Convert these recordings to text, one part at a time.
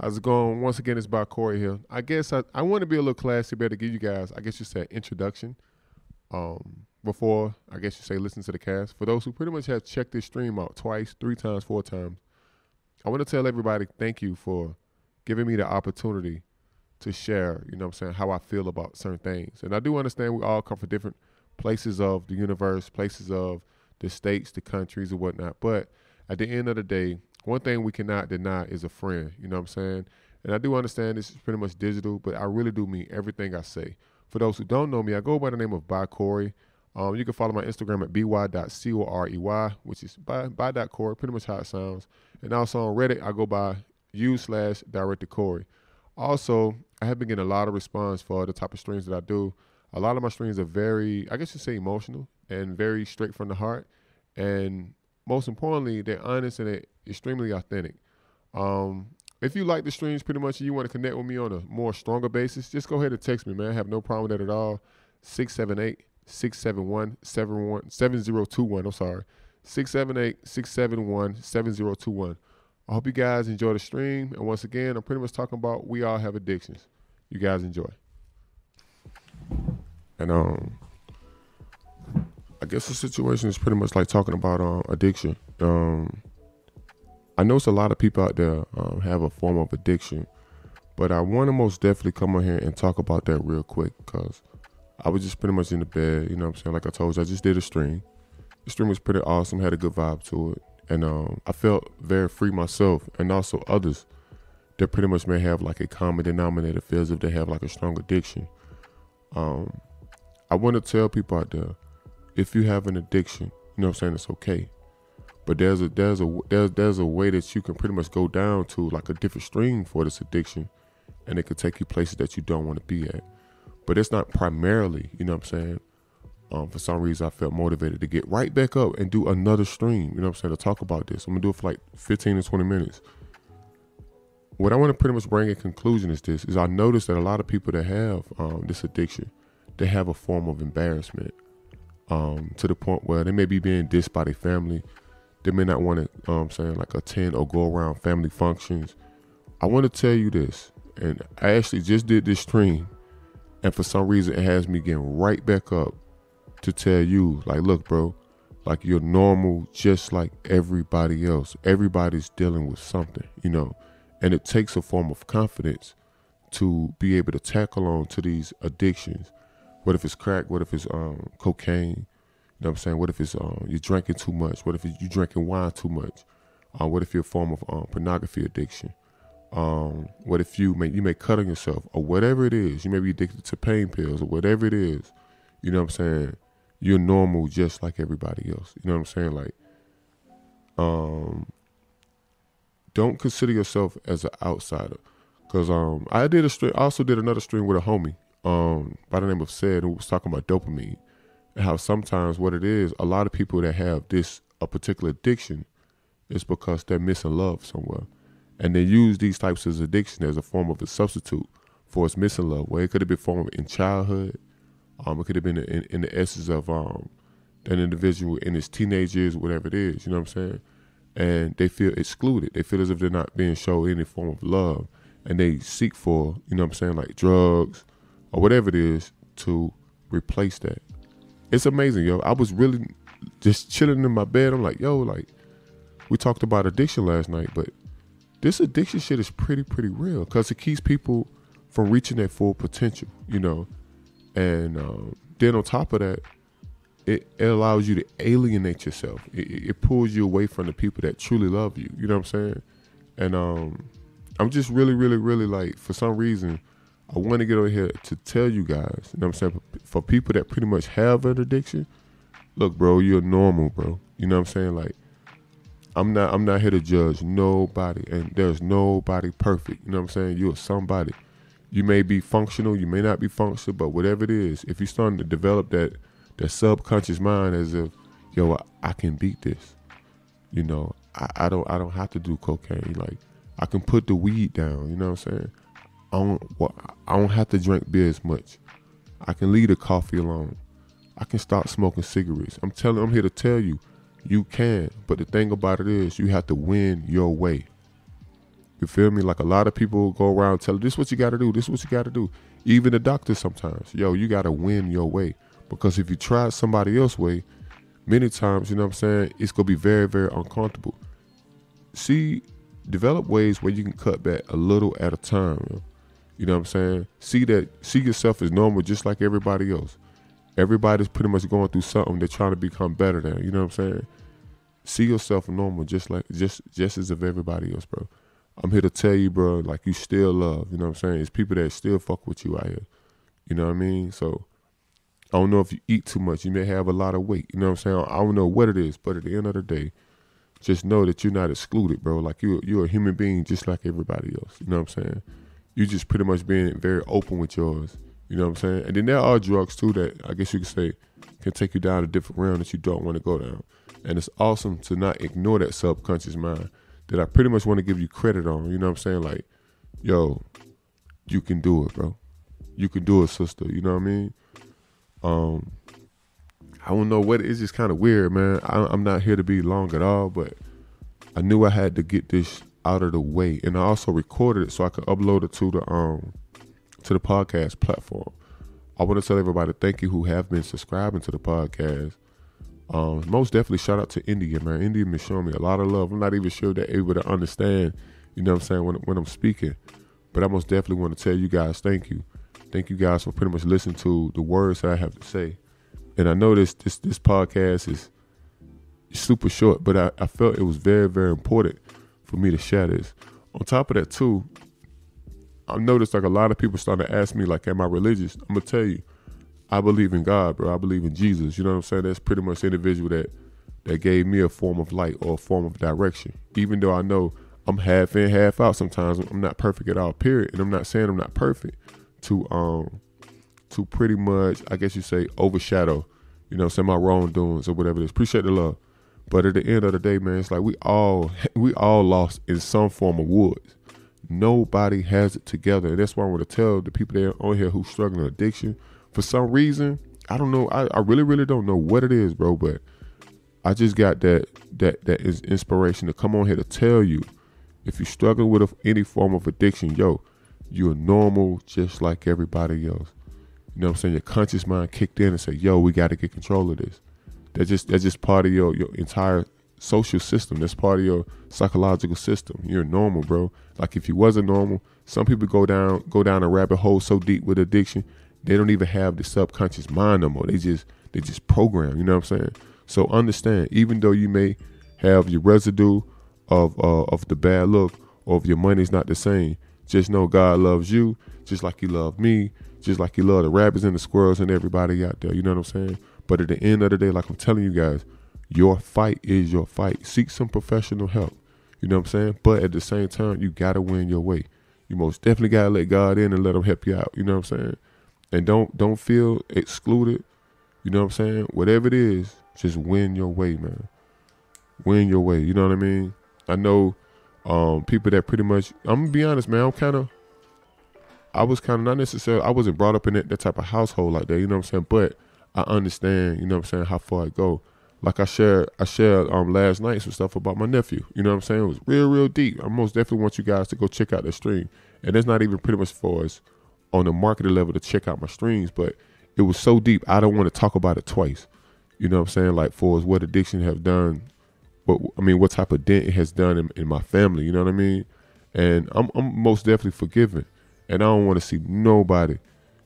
How's it going? Once again, it's by Corey here. I guess I want to be a little classy, better give you guys, I guess you said introduction. Before, I guess you say listen to the cast. For those who pretty much have checked this stream out twice, 3 times, 4 times, I want to tell everybody thank you for giving me the opportunity to share, you know what I'm saying, how I feel about certain things. And I do understand we all come from different places of the universe, places of the states, the countries, and whatnot. But at the end of the day, one thing we cannot deny is a friend, you know what I'm saying? And I do understand this is pretty much digital, but I really do mean everything I say. For those who don't know me, I go by the name of By Corey. You can follow my Instagram at by.corey, which is by.corey, pretty much how it sounds. And also on Reddit, I go by u/director Corey. Also, I have been getting a lot of response for the type of streams that I do. A lot of my streams are very, I guess you say emotional and very straight from the heart. And most importantly, they're honest and they're extremely authentic. If you like the streams pretty much and you want to connect with me on a more stronger basis, just go ahead and text me, man. I have no problem with that at all. 678-671-7021. I'm sorry. 678-671-7021. I hope you guys enjoy the stream. And once again, I'm pretty much talking about we all have addictions. You guys enjoy. And I guess the situation is pretty much like talking about addiction. I know it's a lot of people out there have a form of addiction, but I want to most definitely come on here and talk about that real quick because I was just pretty much in the bed, you know what I'm saying? Like I told you, I just did a stream. The stream was pretty awesome, had a good vibe to it. And I felt very free myself and also others that pretty much may have like a common denominator feels if they have like a strong addiction. I want to tell people out there, if you have an addiction, you know what I'm saying, it's okay. But there's a way that you can pretty much go down to like a different stream for this addiction, and it could take you places that you don't want to be at. But it's not primarily, you know what I'm saying. For some reason, I felt motivated to get right back up and do another stream, you know what I'm saying, to talk about this. I'm gonna do it for like 15 to 20 minutes. What I want to pretty much bring in conclusion is this: is I noticed that a lot of people that have this addiction, they have a form of embarrassment to the point where they may be being dissed by their family. They may not want to, like attend or go around family functions. I want to tell you this, and I actually just did this stream, and for some reason it has me getting right back up to tell you, like, look, bro, like you're normal just like everybody else. Everybody's dealing with something, you know, and it takes a form of confidence to be able to tackle on to these addictions. What if it's crack? What if it's cocaine? You know what I'm saying? What if it's you're drinking too much? What if you're drinking wine too much? What if you're a form of pornography addiction? What if you may cut on yourself or whatever it is? You may be addicted to pain pills or whatever it is. You know what I'm saying? You're normal just like everybody else. You know what I'm saying? Like, don't consider yourself as an outsider. Cause I also did another stream with a homie by the name of Said, who was talking about dopamine. How sometimes what it is, a lot of people that have a particular addiction is because they're missing love somewhere. And they use these types of addiction as a form of a substitute for its missing love, where it could have been formed in childhood. It could have been in the essence of an individual in his teenage years, whatever it is, you know what I'm saying? And they feel excluded. They feel as if they're not being shown any form of love. And they seek for, you know what I'm saying, like drugs or whatever it is to replace that. It's amazing, yo. I was really just chilling in my bed. I'm like, yo, like, we talked about addiction last night, but this addiction shit is pretty real because it keeps people from reaching their full potential, you know. And then on top of that, it allows you to alienate yourself. It pulls you away from the people that truly love you, you know what I'm saying? And I'm just really like, for some reason, I want to get over here to tell you guys, you know what I'm saying, for people that pretty much have an addiction, look, bro, you're normal, bro. You know what I'm saying? Like, I'm not here to judge nobody, and there's nobody perfect. You know what I'm saying? You're somebody. You may be functional, you may not be functional, but whatever it is, if you're starting to develop that subconscious mind as if, yo, I can beat this. You know, I don't have to do cocaine. Like, I can put the weed down. You know what I'm saying? I don't have to drink beer as much. I can leave the coffee alone. I can stop smoking cigarettes. I'm here to tell you, you can. But the thing about it is, you have to win your way. You feel me? Like a lot of people go around telling this what you got to do. This what you got to do. Even the doctor sometimes. Yo, you got to win your way. Because if you try somebody else's way, many times, you know what I'm saying, it's going to be very, very uncomfortable. Develop ways where you can cut back a little at a time. You know what I'm saying? See yourself as normal just like everybody else. Everybody's pretty much going through something. They're trying to become better than. You know what I'm saying? See yourself normal just as of everybody else, bro. I'm here to tell you, bro, like you still love. You know what I'm saying? It's people that still fuck with you out here. You know what I mean? So I don't know if you eat too much. You may have a lot of weight. You know what I'm saying? I don't know what it is, but at the end of the day, just know that you're not excluded, bro. Like you're a human being just like everybody else. You know what I'm saying? You just pretty much being very open with yours. You know what I'm saying? And then there are drugs too that I guess you could say can take you down a different realm that you don't want to go down. And it's awesome to not ignore that subconscious mind that I pretty much want to give you credit on. You know what I'm saying? Like, yo, you can do it, bro. You can do it, sister. You know what I mean? I don't know what, it's just kind of weird, man. I'm not here to be long at all, but I knew I had to get this out of the way. And I also recorded it so I could upload it to the podcast platform. I want to tell everybody thank you who have been subscribing to the podcast. Most definitely shout out to India, man. India been showing me a lot of love. I'm not even sure they're able to understand, you know what I'm saying, when I'm speaking. But I most definitely want to tell you guys thank you. Thank you guys for pretty much listening to the words that I have to say. And I know this podcast is super short, but I felt it was very, very important for me to share this. On top of that too, I've noticed like a lot of people starting to ask me like, am I religious? I'm going to tell you, I believe in God, bro. I believe in Jesus. You know what I'm saying? That's pretty much the individual that gave me a form of light or a form of direction. Even though I know I'm half in, half out sometimes. I'm not perfect at all, period. And I'm not saying I'm not perfect to pretty much, I guess you say, overshadow, you know, some of my wrongdoings or whatever it is. Appreciate the love. But at the end of the day, man, it's like we all lost in some form of woods. Nobody has it together. And that's why I want to tell the people that are on here who struggling with addiction. For some reason, I don't know. I really, really don't know what it is, bro. But I just got that is inspiration to come on here to tell you, if you struggle with any form of addiction, yo, you're normal just like everybody else. You know what I'm saying? Your conscious mind kicked in and said, yo, we got to get control of this. That's just part of your entire social system. That's part of your psychological system. You're normal, bro. Like if you wasn't normal, some people go down a rabbit hole so deep with addiction, they don't even have the subconscious mind no more. They just program, you know what I'm saying? So understand, even though you may have your residue of the bad look, or if your money's not the same, just know God loves you just like he loved me, just like he loved the rabbits and the squirrels and everybody out there, you know what I'm saying? But at the end of the day, like I'm telling you guys, your fight is your fight. Seek some professional help, you know what I'm saying? But at the same time, you got to win your way. You most definitely got to let God in and let him help you out, you know what I'm saying? And don't feel excluded. You know what I'm saying? Whatever it is, just win your way, man. Win your way. You know what I mean? I know people that pretty much, I'm gonna be honest, man, I was kind of not necessarily, I wasn't brought up in that type of household like that, you know what I'm saying? But I understand, you know what I'm saying, how far I go. Like I shared last night some stuff about my nephew. You know what I'm saying? It was real, real deep. I most definitely want you guys to go check out the stream. And that's not even pretty much for us on the marketing level to check out my streams, but it was so deep, I don't want to talk about it twice. You know what I'm saying? Like for us, what addiction have done, what type of dent it has done in my family, you know what I mean? And I'm most definitely forgiving. And I don't want to see nobody,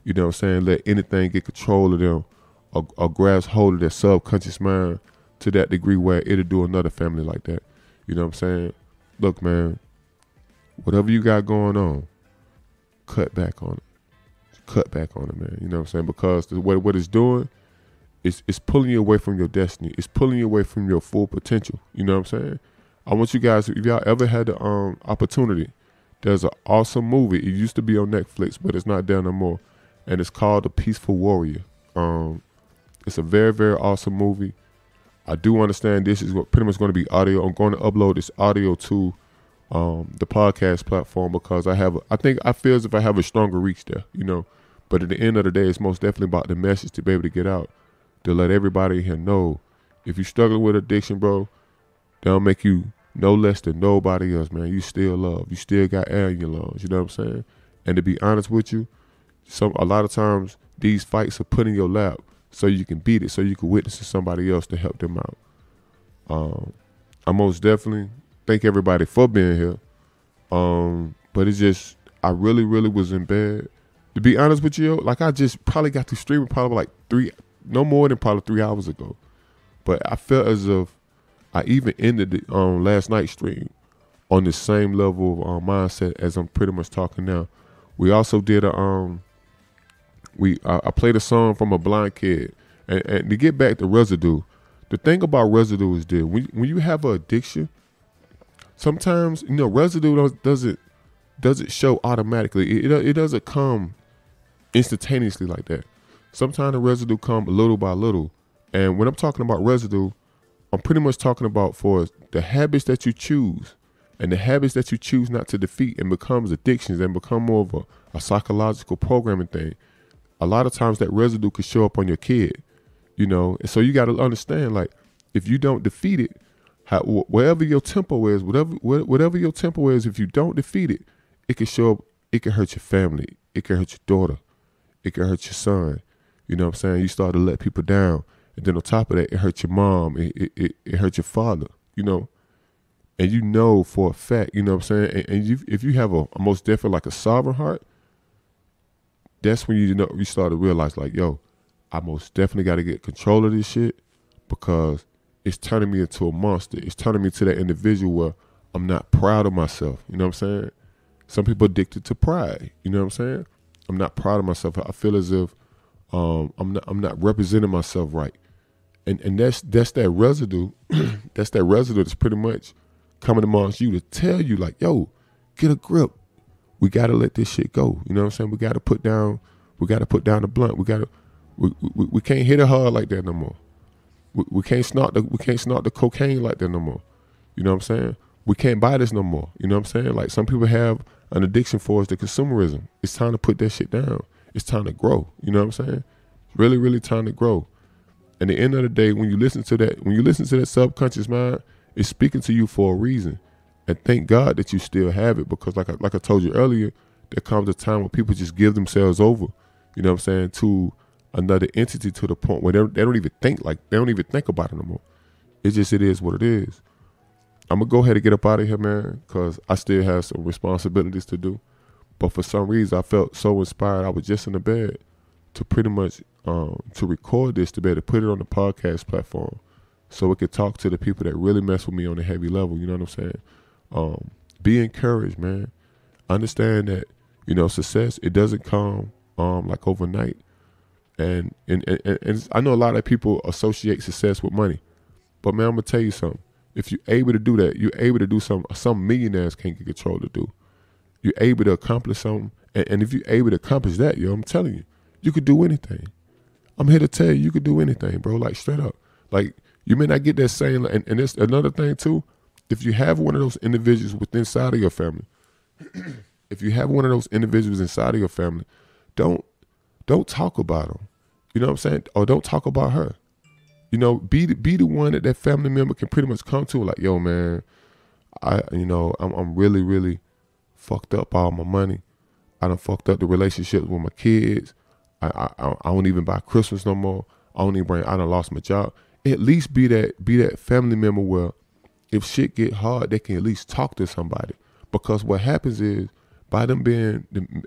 you know what I'm saying, let anything get control of them or grasp hold of their subconscious mind to that degree where it'll do another family like that. You know what I'm saying? Look, man, whatever you got going on, cut back on it. Cut back on it, man. You know what I'm saying? Because what it's doing, it's pulling you away from your destiny. It's pulling you away from your full potential. You know what I'm saying? I want you guys, if y'all ever had the opportunity, there's an awesome movie. It used to be on Netflix, but it's not there no more. And it's called The Peaceful Warrior. It's a very, very awesome movie. I do understand this is pretty much going to be audio. I'm going to upload this audio to the podcast platform because I feel as if I have a stronger reach there, you know. But at the end of the day, it's most definitely about the message to be able to get out, to let everybody here know if you struggle with addiction, bro, that'll make you no less than nobody else, man. You still love. You still got air in your lungs. You know what I'm saying? And to be honest with you, a lot of times these fights are put in your lap so you can beat it, so you can witness to somebody else to help them out. I most definitely thank everybody for being here. But it's just, I really, really was in bed. To be honest with you, like I just probably got to streaming probably like no more than probably 3 hours ago. But I felt as if I even ended the last night's stream on the same level of mindset as I'm pretty much talking now. We also did I played a song from a blind kid. And to get back to residue, the thing about residue is that when you have an addiction, sometimes, residue doesn't show automatically. It doesn't come instantaneously like that. Sometimes the residue come little by little. And when I'm talking about residue, I'm pretty much talking about for the habits that you choose and the habits that you choose not to defeat and becomes addictions and become more of a psychological programming thing. A lot of times that residue could show up on your kid, and so you got to understand, like, if you don't defeat it, wherever your tempo is, whatever your tempo is, if you don't defeat it, it can show up. It can hurt your family. It can hurt your daughter. It can hurt your son. You know what I'm saying? You start to let people down. And then on top of that, it hurts your mom. It hurts your father, And for a fact, you know what I'm saying? And if you have a most definitely like a sovereign heart, that's when you start to realize, like, yo, I most definitely got to get control of this shit because it's turning me into a monster. It's turning me to that individual where I'm not proud of myself. You know what I'm saying? Some people addicted to pride. You know what I'm saying? I'm not proud of myself. I feel as if I'm not representing myself right. And that's that residue. That's that residue that's pretty much coming amongst you to tell you, like, yo, get a grip. We gotta let this shit go. You know what I'm saying? We gotta put down the blunt. We can't hit it hard like that no more. We can't snort the cocaine like that no more. You know what I'm saying? We can't buy this no more. You know what I'm saying? Like, some people have an addiction for is the consumerism. It's time to put that shit down. It's time to grow. You know what I'm saying? Really, really time to grow. And at the end of the day, when you listen to that subconscious mind, it's speaking to you for a reason. And thank God that you still have it, because like I told you earlier, there comes a time when people just give themselves over, you know what I'm saying, to another entity, to the point where they don't even think about it no more. It is what it is. I'm going to go ahead and get up out of here, man, because I still have some responsibilities to do. But for some reason, I felt so inspired. I was just in the bed to pretty much to record this, to be able to put it on the podcast platform so we could talk to the people that really mess with me on a heavy level. You know what I'm saying? Be encouraged, man. Understand that, success, it doesn't come like overnight. And I know a lot of people associate success with money. But, man, I'm going to tell you something. If you're able to do that, you're able to do something some millionaires can't get control to do. You're able to accomplish something. And if you're able to accomplish that, I'm telling you, you could do anything. I'm here to tell you could do anything, bro, like straight up. Like, you may not get that same, and it's another thing too, if you have one of those individuals inside of your family, don't talk about them. You know what I'm saying? Or don't talk about her. Be the one that family member can pretty much come to, like, yo, man, I'm really, really fucked up all my money. I done fucked up the relationships with my kids. I don't even buy Christmas no more. I done lost my job. At least be that family member where if shit get hard, they can at least talk to somebody. Because what happens is, by them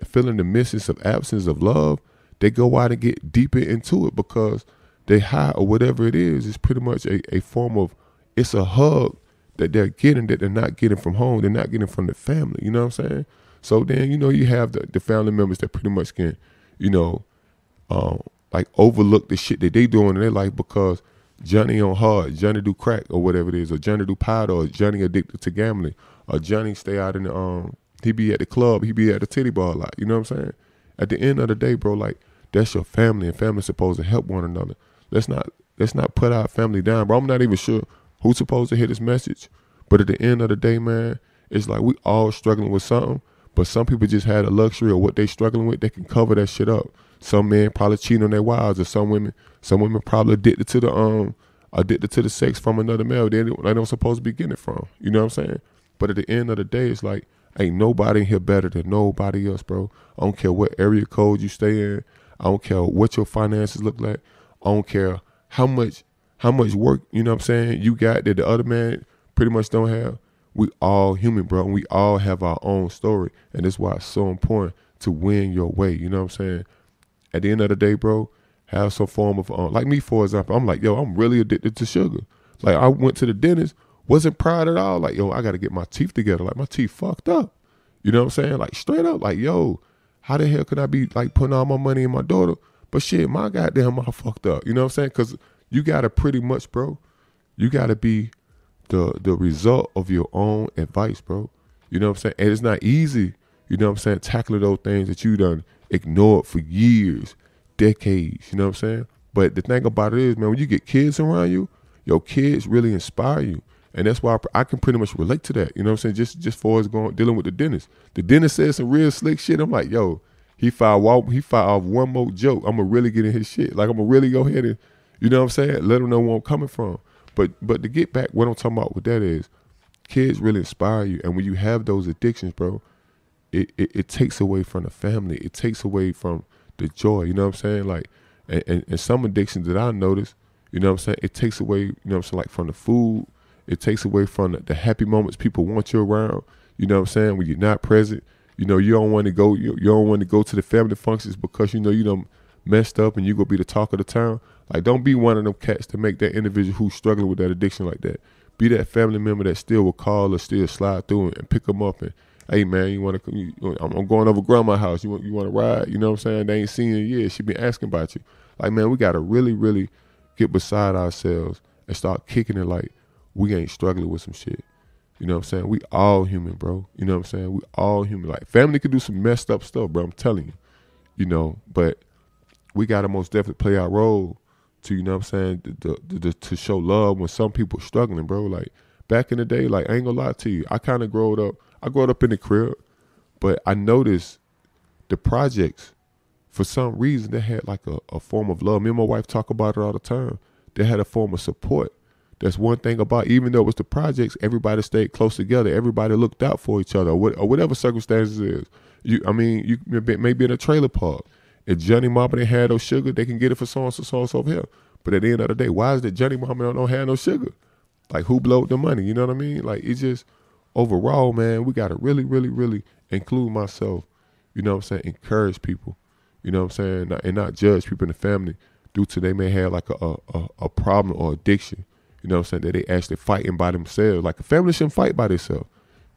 feeling the absence of love, they go out and get deeper into it because they high or whatever it is. It's pretty much a form of, it's a hug that they're getting that they're not getting from home. They're not getting from the family. You know what I'm saying? So then, you have the family members that pretty much can, like overlook the shit that they doing in their life because Johnny on hard, Johnny do crack or whatever it is, or Johnny do powder, or Johnny addicted to gambling, or Johnny stay out in the he be at the club, he be at the titty bar a lot. You know what I'm saying? At the end of the day, bro, like, that's your family, and family's supposed to help one another. Let's not put our family down, bro. I'm not even sure who's supposed to hear this message, but at the end of the day, man, it's like we all struggling with something, but some people just had a luxury of what they struggling with. They can cover that shit up. Some men probably cheating on their wives, or some women probably addicted to the addicted to the sex from another male they don't supposed to be getting it from. You know what I'm saying? But at the end of the day, it's like, ain't nobody in here better than nobody else, bro. I don't care what area code you stay in. I don't care what your finances look like. I don't care how much work, you know what I'm saying, you got that the other man pretty much don't have. We all human, bro, and we all have our own story. And that's why it's so important to win your way. You know what I'm saying? At the end of the day, bro, have some form of, like me, for example, I'm like, yo, I'm really addicted to sugar. Like, I went to the dentist, wasn't proud at all. Like, yo, I got to get my teeth together. Like, my teeth fucked up. You know what I'm saying? Like, straight up, like, yo, how the hell could I be, like, putting all my money in my daughter? But shit, my goddamn mouth fucked up. You know what I'm saying? Because you got to pretty much, bro, you got to be the result of your own advice, bro. You know what I'm saying? And it's not easy, you know what I'm saying, tackling those things that you done ignored for years, decades, you know what I'm saying? But the thing about it is, man, when you get kids around you, your kids really inspire you. And that's why I can pretty much relate to that. You know what I'm saying? Just for us dealing with the dentist. The dentist said some real slick shit. I'm like, yo, he filed off one more joke. I'm going to really get in his shit. Like, I'm going to really go ahead and, you know what I'm saying, let him know where I'm coming from. But to get back, what I'm talking about with that is, kids really inspire you. And when you have those addictions, bro, it takes away from the family. It takes away from the joy. You know what I'm saying? Like, and some addictions that I noticed, you know what I'm saying, it takes away, you know what I'm saying, like from the food. It takes away from the happy moments people want you around. You know what I'm saying? When you're not present, you know, you don't want to go. You don't want to go to the family functions because you know you done messed up and you gonna be the talk of the town. Like, don't be one of them cats to make that individual who's struggling with that addiction like that. Be that family member that still will call or still slide through and pick them up and, hey man, you want to? I'm going over grandma's house. You want to ride? You know what I'm saying? They ain't seen you in years. She been asking about you. Like, man, we gotta really, really get beside ourselves and start kicking it like we ain't struggling with some shit. You know what I'm saying? We all human, bro. You know what I'm saying? We all human. Like, family could do some messed up stuff, bro. I'm telling you. You know, but we gotta most definitely play our role to, you know what I'm saying, to show love when some people are struggling, bro. Like, back in the day, like, I ain't gonna lie to you, I kind of grew up in the crib, but I noticed the projects, for some reason, they had like a form of love. Me and my wife talk about it all the time. They had a form of support. That's one thing about, even though it was the projects, everybody stayed close together. Everybody looked out for each other, or whatever circumstances is. You may be in a trailer park. If Johnny Mama didn't have no sugar, they can get it for so over here. But at the end of the day, why is that Johnny Mama don't have no sugar? Like, who blowed the money? You know what I mean? Like, it's just, overall, man, we got to really, really, really include myself, you know what I'm saying, encourage people, you know what I'm saying, and not judge people in the family due to they may have like a problem or addiction, you know what I'm saying, that they actually fighting by themselves. Like, a family shouldn't fight by themselves.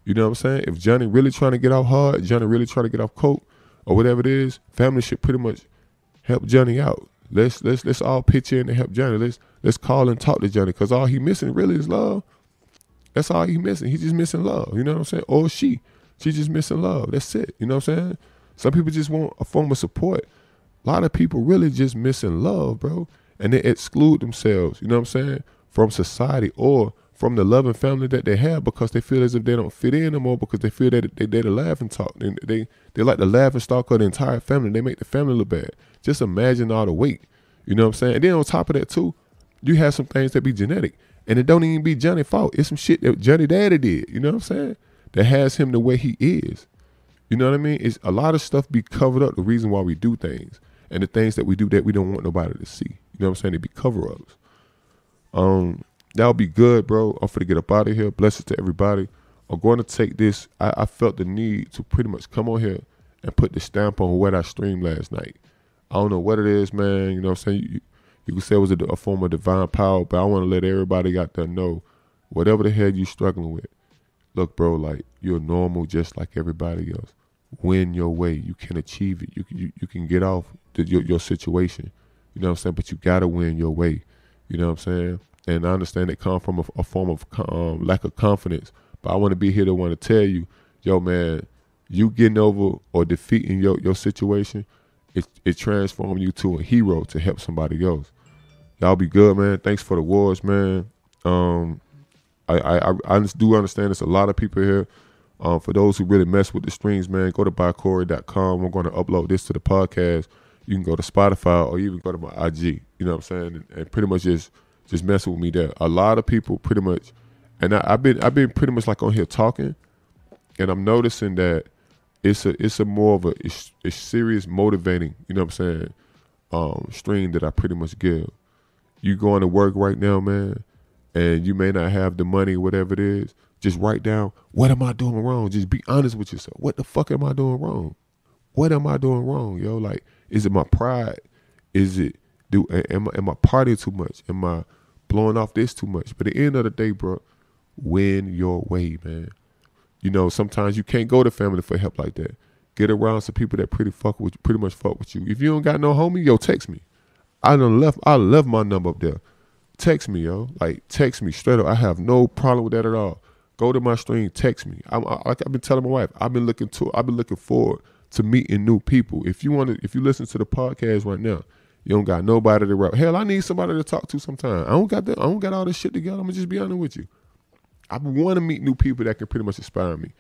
You know what I'm saying? If Johnny really trying to get off hard, Johnny really trying to get off coke, or whatever it is, family should pretty much help Johnny out. Let's all pitch in to help Johnny. Let's call and talk to Johnny, because all he missing really is love. That's all he missing. He's just missing love. You know what I'm saying? Or she's just missing love. That's it. You know what I'm saying? Some people just want a form of support. A lot of people really just missing love, bro. And they exclude themselves, you know what I'm saying, from society or from the loving family that they have, because they feel as if they don't fit in anymore, because they feel that they're the laughing stock. They like the laughing stock of the entire family. They make the family look bad. Just imagine all the weight. You know what I'm saying? And then on top of that too, you have some things that be genetic. And it don't even be Johnny's fault. It's some shit that Johnny Daddy did. You know what I'm saying? That has him the way he is. You know what I mean? It's a lot of stuff be covered up, the reason why we do things. And the things that we do that we don't want nobody to see. You know what I'm saying? They be cover-ups. That'll be good, bro. I'm finna get up out of here. Blessings to everybody. I'm going to take this. I felt the need to pretty much come on here and put the stamp on what I streamed last night. I don't know what it is, man. You know what I'm saying? You could say it was a form of divine power, but I want to let everybody out there know, whatever the hell you struggling with, look, bro, like, you're normal just like everybody else. Win your way. You can achieve it. You can get off your situation. You know what I'm saying? But you got to win your way. You know what I'm saying? And I understand it come from a form of lack of confidence. But I want to be here to want to tell you, yo, man, you getting over or defeating your situation, it transforms you to a hero to help somebody else. Y'all be good, man. Thanks for the wars, man. I just do understand there's a lot of people here. For those who really mess with the streams, man, go to bycorey.com. I'm going to upload this to the podcast. You can go to Spotify or even go to my IG. You know what I'm saying? And pretty much just just messing with me there. A lot of people pretty much, and I've been pretty much like on here talking, and I'm noticing that it's a more of a serious motivating, you know what I'm saying, stream that I pretty much give. You going to work right now, man, and you may not have the money, whatever it is. Just write down, what am I doing wrong? Just be honest with yourself. What the fuck am I doing wrong? What am I doing wrong, yo? Like, is it my pride? Is it, am I partying too much? Am I blowing off this too much? But at the end of the day, bro, win your way, man. You know, sometimes you can't go to family for help like that. Get around some people that pretty much fuck with you. If you don't got no homie, yo, text me. I left my number up there. Text me, yo. Like, text me straight up. I have no problem with that at all. Go to my stream, text me. Like I've been telling my wife, I've been looking forward to meeting new people. If you listen to the podcast right now, you don't got nobody to rap. Hell, I need somebody to talk to sometime. I don't got all this shit together. I'm gonna just be honest with you. I want to meet new people that can pretty much inspire me.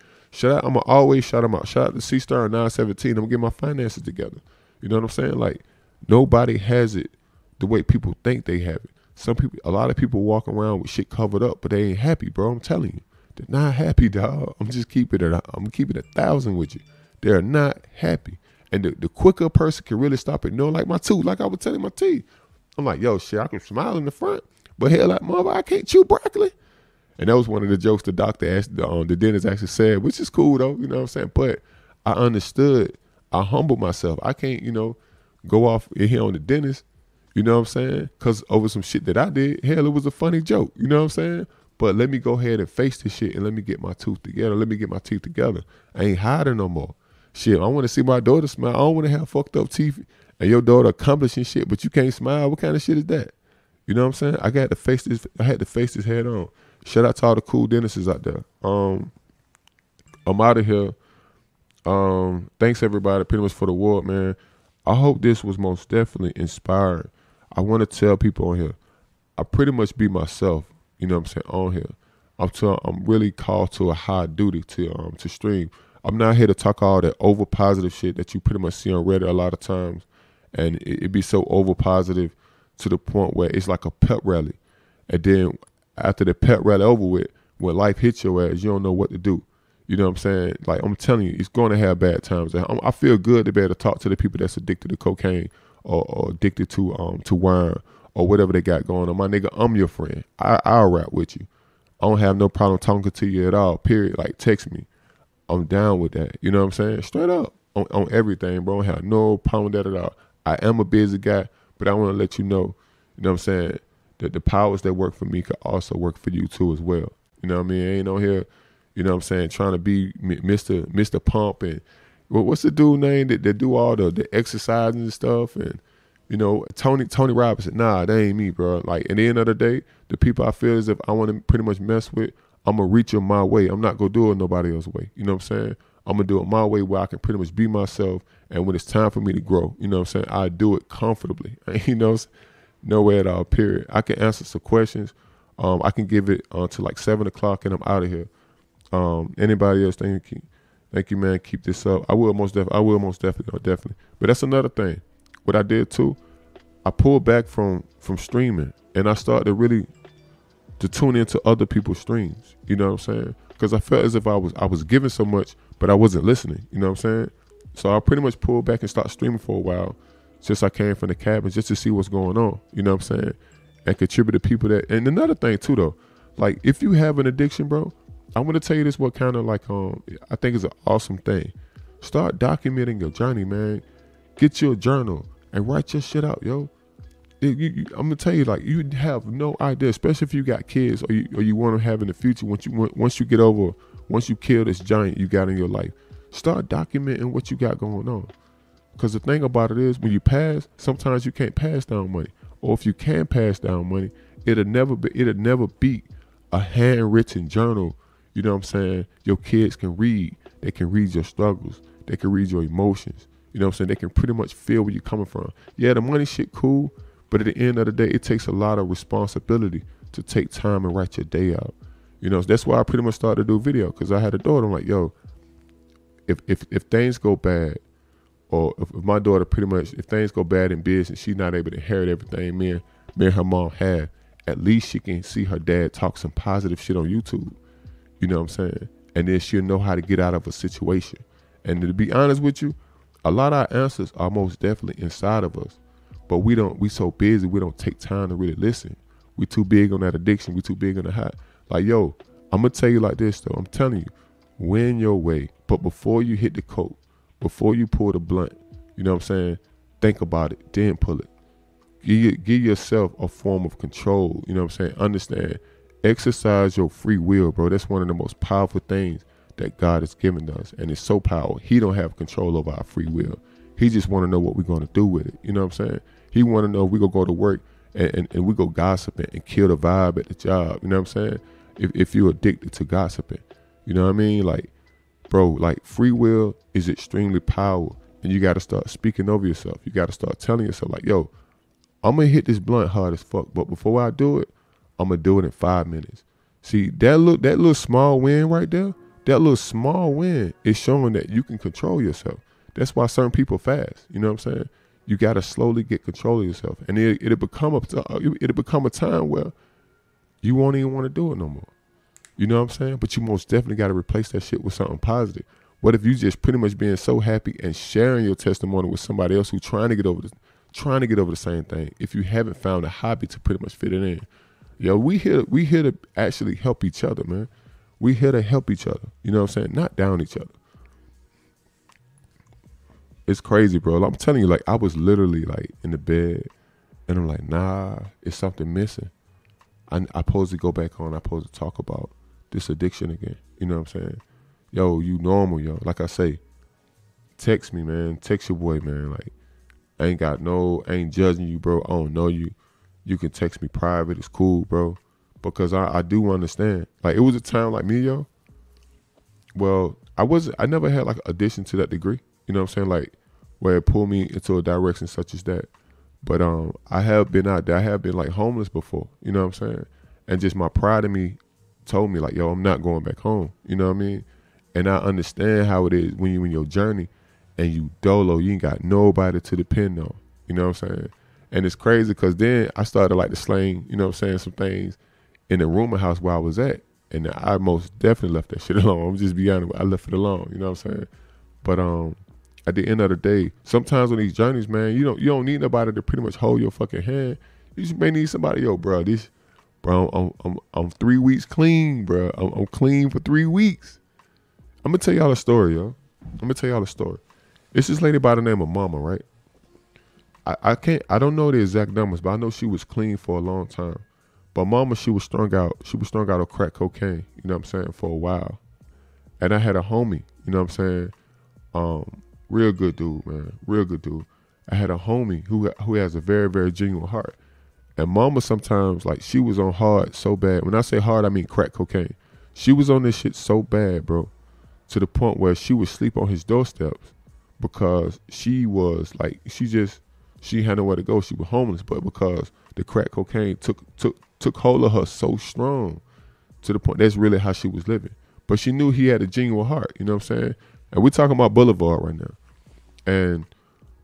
I'm gonna always shout them out. Shout out to C-Star 917. I'm gonna get my finances together. You know what I'm saying? Like, nobody has it the way people think they have it. A lot of people walk around with shit covered up, but they ain't happy, bro. I'm telling you. They're not happy, dog. I'm keeping it 1,000 with you. They're not happy. And the quicker a person can really stop it, like my tooth, like I was telling my teeth. I'm like, yo, shit, I can smile in the front, but hell, like, mother, I can't chew broccoli. And that was one of the jokes the doctor asked, the dentist actually said, which is cool though, you know what I'm saying? But I understood, I humbled myself. I can't, go off in here on the dentist, you know what I'm saying? Because over some shit that I did, hell, it was a funny joke, you know what I'm saying? But let me go ahead and face this shit and let me get my tooth together. Let me get my teeth together. I ain't hiding no more. Shit, I want to see my daughter smile. I don't want to have fucked up teeth and your daughter accomplishing shit, but you can't smile. What kind of shit is that? You know what I'm saying? I had to face this head on. Shout out to all the cool dentists out there. I'm out of here. Thanks everybody pretty much for the award, man. I hope this was most definitely inspiring. I want to tell people on here, I pretty much be myself, you know what I'm saying, on here. I'm really called to a high duty to stream. I'm not here to talk all that over positive shit that you pretty much see on Reddit a lot of times. And it be so over positive to the point where it's like a pep rally. And then after the pep rally over with, when life hits your ass, you don't know what to do. You know what I'm saying? Like, I'm telling you, it's going to have bad times. I feel good to be able to talk to the people that's addicted to cocaine or addicted to wine or whatever they got going on. My nigga, I'm your friend. I'll rap with you. I don't have no problem talking to you at all, period. Like, text me. I'm down with that. You know what I'm saying? Straight up. On everything, bro. I have no problem with that at all. I am a busy guy, but I want to let you know what I'm saying, that the powers that work for me could also work for you too as well. You know what I mean? I ain't on here, you know what I'm saying, trying to be Mr. Pump and what's the dude name that do all the exercising and stuff, and Tony Robinson. Nah, that ain't me, bro. Like, at the end of the day, the people I feel as if I want to pretty much mess with, I'm gonna reach them my way. I'm not gonna do it nobody else's way. You know what I'm saying? I'm gonna do it my way where I can pretty much be myself, and when it's time for me to grow, you know what I'm saying, I do it comfortably. No way at all, period. I can answer some questions. I can give it to like 7 o'clock and I'm out of here. Anybody else, thank you, man. Keep this up. I will most definitely. But that's another thing. What I did too, I pulled back from streaming and I started really to tune into other people's streams. You know what I'm saying? Because I felt as if I was giving so much, but I wasn't listening. You know what I'm saying? So I pretty much pulled back and started streaming for a while. Since I came from the cabin, just to see what's going on, you know what I'm saying? And contribute to people that, and another thing too though, like, if you have an addiction, bro, I want to tell you this, what kind of like, I think is an awesome thing. Start documenting your journey, man. Get your journal and write your shit out, yo. I'm gonna tell you, like, you have no idea, especially if you got kids or you want to have in the future, once you kill this giant you got in your life, start documenting what you got going on. Because the thing about it is, when you pass, sometimes you can't pass down money. Or if you can pass down money, it'll never beat a handwritten journal. You know what I'm saying? Your kids can read. They can read your struggles. They can read your emotions. You know what I'm saying? They can pretty much feel where you're coming from. Yeah, the money shit cool, but at the end of the day, it takes a lot of responsibility to take time and write your day out. You know, that's why I pretty much started to do video, because I had a daughter. I'm like, yo, if things go bad, or if my daughter pretty much, if things go bad in business, she's not able to inherit everything me and her mom had, at least she can see her dad talk some positive shit on YouTube. You know what I'm saying? And then she'll know how to get out of a situation. And to be honest with you, a lot of our answers are most definitely inside of us. But we so busy, we don't take time to really listen. We too big on that addiction. We too big on the high. Like, yo, I'm going to tell you like this, though. I'm telling you, win your way. But before you hit the coke, before you pull the blunt, you know what I'm saying? Think about it, then pull it. Give yourself a form of control, you know what I'm saying? Understand, exercise your free will, bro. That's one of the most powerful things that God has given us. And it's so powerful. He don't have control over our free will. He just want to know what we're going to do with it. You know what I'm saying? He want to know if we going to go to work and we go gossiping and kill the vibe at the job. You know what I'm saying? If you're addicted to gossiping, you know what I mean? Like, bro, like free will is extremely powerful. And you got to start speaking over yourself. You got to start telling yourself like, yo, I'm going to hit this blunt hard as fuck. But before I do it, I'm going to do it in 5 minutes. See, that little small win right there, that little small win is showing that you can control yourself. That's why certain people fast. You know what I'm saying? You got to slowly get control of yourself. And it'll become a time where you won't even want to do it no more. You know what I'm saying? But you most definitely got to replace that shit with something positive. What if you just pretty much being so happy and sharing your testimony with somebody else who's trying to get over the same thing? If you haven't found a hobby to pretty much fit it in, yo, we here to actually help each other, man. We here to help each other. You know what I'm saying? Not down each other. It's crazy, bro. I'm telling you, like, I was literally like in the bed and I'm like, nah, it's something missing. I supposed to go back on. I supposed to talk about this addiction again. You know what I'm saying? Yo, you normal, yo. Like I say, text me, man. Text your boy, man. Like, I ain't judging you, bro. I don't know you. You can text me private. It's cool, bro. Because I do understand. Like, it was a time like me, yo. Well, I never had like addiction to that degree. You know what I'm saying? Like, where it pulled me into a direction such as that. But I have been out there. I have been like homeless before. You know what I'm saying? And just my pride in me told me like, yo, I'm not going back home. You know what I mean? And I understand how it is when you in your journey and you dolo, you ain't got nobody to depend on. You know what I'm saying? And it's crazy because then I started like to slang, you know what I'm saying, some things in the rooming house where I was at. And I most definitely left that shit alone. I'm just be honest, I left it alone. You know what I'm saying? But at the end of the day, sometimes on these journeys, man, you don't need nobody to pretty much hold your fucking hand. You just may need somebody, yo, bro. I'm 3 weeks clean, bro. I'm clean for 3 weeks. I'm gonna tell y'all a story, yo. It's this lady by the name of Mama, right? I don't know the exact numbers, but I know she was clean for a long time. But Mama, she was strung out on crack cocaine, you know what I'm saying, for a while. And I had a homie, you know what I'm saying? Real good dude, man. Real good dude. I had a homie who has a very, very genuine heart. And Mama sometimes, like, she was on hard so bad. When I say hard, I mean crack cocaine. She was on this shit so bad, bro, to the point where she would sleep on his doorsteps because she was like, she had nowhere to go. She was homeless, but because the crack cocaine took hold of her so strong to the point that's really how she was living. But she knew he had a genuine heart, you know what I'm saying? And we're talking about Boulevard right now. And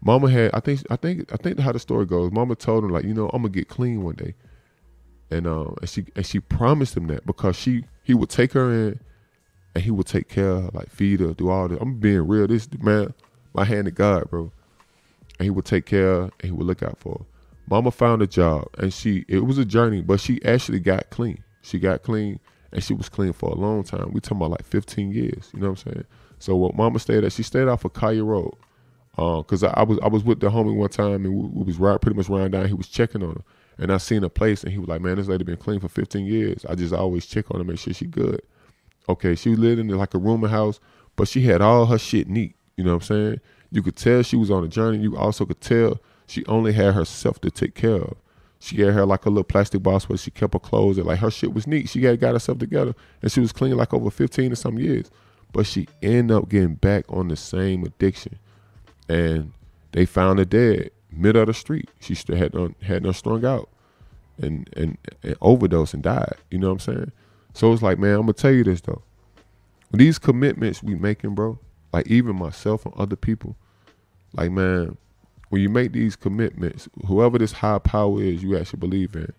Mama had, I think how the story goes, Mama told him, like, you know, I'm gonna get clean one day. And she promised him that because he would take her in and he would take care of her, like feed her, do all this. I'm being real. This man, my hand to God, bro. And he would take care of her and he would look out for her. Mama found a job and it was a journey, but she actually got clean. She got clean and she was clean for a long time. We talking about like 15 years, you know what I'm saying? So what Mama she stayed off of Collier Road. Cause I was with the homie one time and we was pretty much riding down. He was checking on her and I seen a place and he was like, man, this lady been clean for 15 years. I just always check on her, make sure she good. Okay, she lived in like a rooming house, but she had all her shit neat. You know what I'm saying? You could tell she was on a journey. You also could tell she only had herself to take care of. She had her like a little plastic box where she kept her clothes and like her shit was neat. She got herself together and she was clean like over 15 or some years. But she ended up getting back on the same addiction. And they found her dead, middle of the street. She still had her strung out and overdosed and died. You know what I'm saying? So it's like, man, I'm going to tell you this, though. These commitments we making, bro, like even myself and other people, like, man, when you make these commitments, whoever this high power is you actually believe in,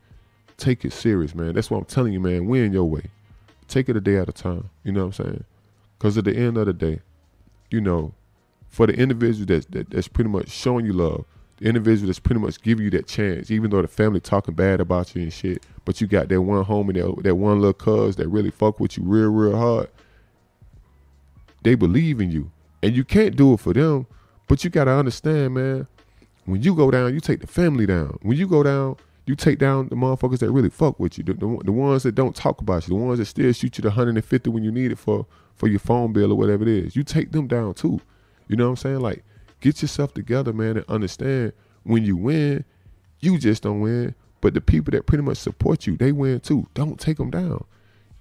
take it serious, man. That's what I'm telling you, man. Win your way. Take it a day at a time. You know what I'm saying? Because at the end of the day, you know, for the individual that's pretty much showing you love, the individual that's pretty much giving you that chance, even though the family talking bad about you and shit, but you got that one homie, that one little cuz that really fuck with you real hard. They believe in you. And you can't do it for them, but you got to understand, man, when you go down, you take the family down. When you go down, you take down the motherfuckers that really fuck with you, the ones that don't talk about you, the ones that still shoot you the 150 when you need it for your phone bill or whatever it is. You take them down too. You know what I'm saying? Like, get yourself together, man, and understand when you win, you just don't win. But the people that pretty much support you, they win too. Don't take them down.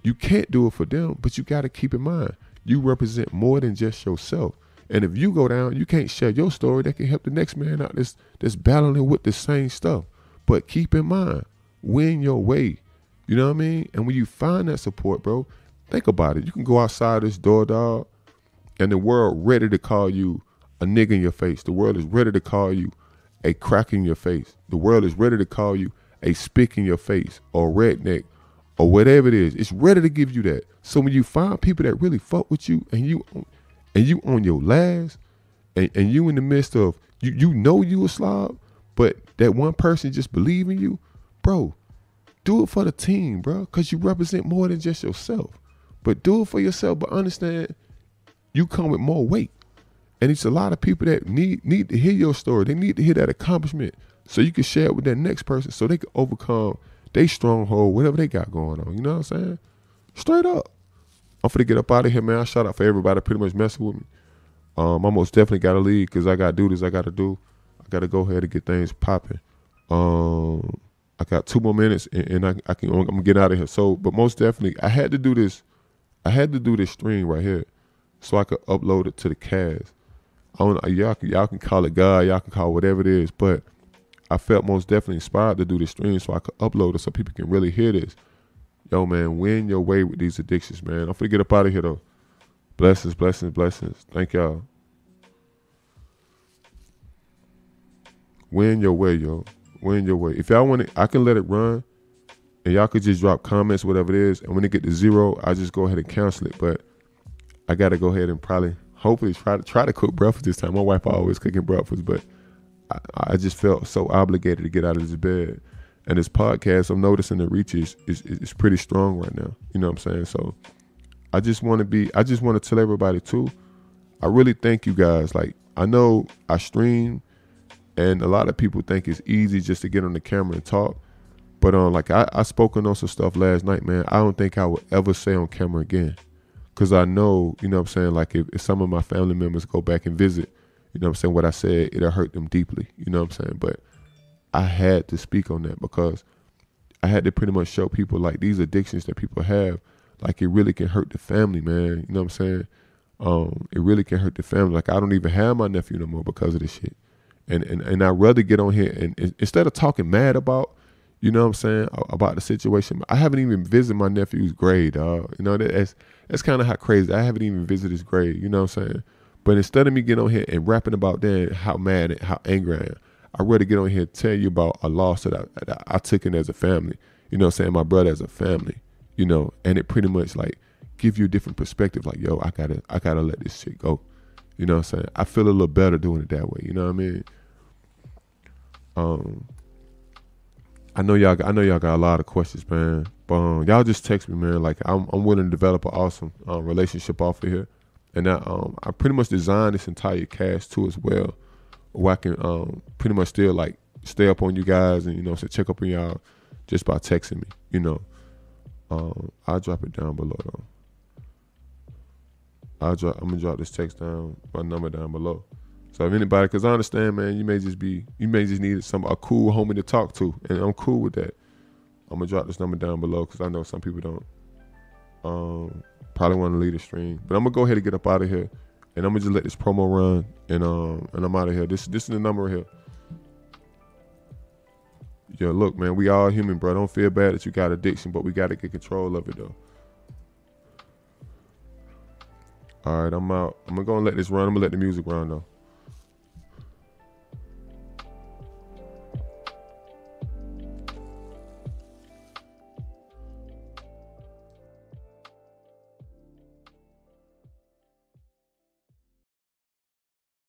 You can't do it for them, but you got to keep in mind, you represent more than just yourself. And if you go down, you can't share your story that can help the next man out that's battling with the same stuff. But keep in mind, win your way. You know what I mean? And when you find that support, bro, think about it. You can go outside this door, dog, and the world ready to call you a nigga in your face. The world is ready to call you a crack in your face. The world is ready to call you a spick in your face or redneck or whatever it is. It's ready to give you that. So when you find people that really fuck with you and you on your last and you in the midst of, you know you a slob, but that one person just believe in you, bro, do it for the team, bro, because you represent more than just yourself. But do it for yourself, but understand you come with more weight. And it's a lot of people that need to hear your story. They need to hear that accomplishment so you can share it with that next person so they can overcome their stronghold, whatever they got going on. You know what I'm saying? Straight up. I'm finna get up out of here, man. I shout out for everybody pretty much messing with me. I most definitely got to leave because I got to do this I got to do. I got to go ahead and get things popping. I got 2 more minutes and I'm going to get out of here. So, but most definitely, I had to do this stream right here so I could upload it to the cast. Y'all can call it God, y'all can call it whatever it is, but I felt most definitely inspired to do this stream so I could upload it so people can really hear this. Yo, man, win your way with these addictions, man. I'm finna get up out of here, though. Blessings, blessings, blessings. Thank y'all. Win your way, yo. Win your way. If y'all want it, I can let it run, and y'all could just drop comments, whatever it is, and when it get to 0, I just go ahead and cancel it. But I got to go ahead and hopefully try to cook breakfast this time. My wife always cooking breakfast, but I just felt so obligated to get out of this bed. And this podcast, I'm noticing the reach is pretty strong right now. You know what I'm saying? So I just want to tell everybody too, I really thank you guys. Like, I know I stream and a lot of people think it's easy just to get on the camera and talk. But like I spoken on some stuff last night, man. I don't think I would ever say on camera again. Cause I know, you know what I'm saying? Like if some of my family members go back and visit, you know what I'm saying, what I said, it'll hurt them deeply. You know what I'm saying? But I had to speak on that because I had to pretty much show people like these addictions that people have, like it really can hurt the family, man. You know what I'm saying? It really can hurt the family. Like I don't even have my nephew no more because of this shit. And I'd rather get on here and instead of talking mad about, you know what I'm saying, about the situation, I haven't even visited my nephew's grave, dog. You know, that's kind of how crazy. I haven't even visited his grave, you know what I'm saying? But instead of me getting on here and rapping about that, how mad and how angry I am, I'd rather get on here and tell you about a loss that I took in as a family. You know what I'm saying? My brother as a family, you know, and it pretty much like give you a different perspective. Like, yo, I gotta let this shit go. You know what I'm saying? I feel a little better doing it that way. You know what I mean? I know y'all got a lot of questions, man. But y'all just text me, man. Like I'm willing to develop an awesome relationship off of here. And I pretty much designed this entire cast too as well, where I can pretty much still like stay up on you guys and, you know, so check up on y'all just by texting me, you know. I'll drop it down below though. I'm gonna drop this text down, my number down below. So if anybody, cause I understand, man, you may just need a cool homie to talk to, and I'm cool with that. I'm gonna drop this number down below because I know some people don't probably want to leave the stream, but I'm gonna go ahead and get up out of here, and I'm gonna just let this promo run, and I'm out of here. This is the number here. Yo, look, man, we all human, bro. Don't feel bad that you got addiction, but we gotta get control of it though. All right, I'm out. I'm gonna let this run. I'm gonna let the music run though.